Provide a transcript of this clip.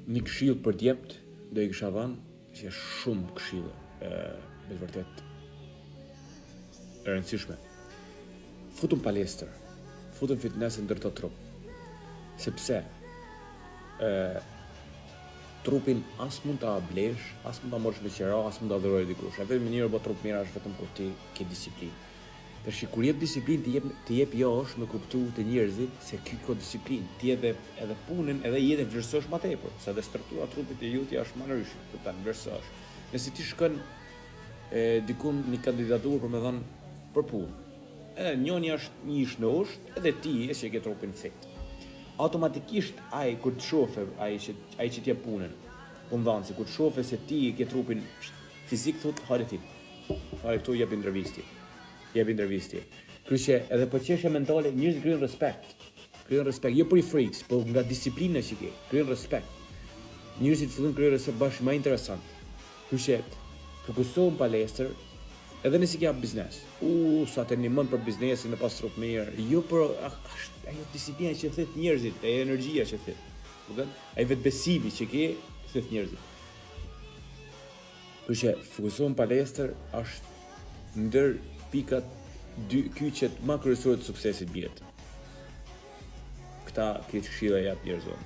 një këshill për djemt do I kisha dhënë që është shumë këshille me vërtet e rëndësishme. Futun palestër, futun fitness ndërto trup. Sepse trupin as mund ta blesh, as mund ta morësh me qira, as mund ta dhurojë dikush. E vetëm mënyra bë trup mirë është vetëm kur ti ke disiplinë. Tash kur jep disiplinë ti jep jo është me kuptu të njerëzit se ky ka disiplinë. Ti edhe punën edhe jetën vlerësosh më tepër, sa dhe struktura e trupit të juti është më ndryshe, kupton, vlerësosh. Nëse ti shkon diku në kandidaturë për me dhënë për punë. Edhe njëri është një ish në usht, edhe ti je që ke trupin fit. Automatikisht ai kur të shohë ai që t'jep punën, punëdhënësi kur të shohë se ti ke trupin fizik thot hare ti. Hare këtu jep intervistë. Kështu që edhe për çështje mentale njerëzit krijojnë respekt. Jo për I friks, por nga disiplina që ke, krijojnë respekt. Njerëzit fillojnë krijojnë respekt bashkë më interesant. Kështu që fokusohen palestër, edhe nëse ke biznes. Sa të ndihmon për biznesin me pas trup mirë, jo për ajo disiplina që thet njerëzit, ajo energjia që thet. Kupton? Ai vetbesimi që ke thet njerëzit. Kështu që fokusohen palestër është ndër pikat dy kyçet më kryesore të suksesit bjet. Këta këshilla jap njerëzve.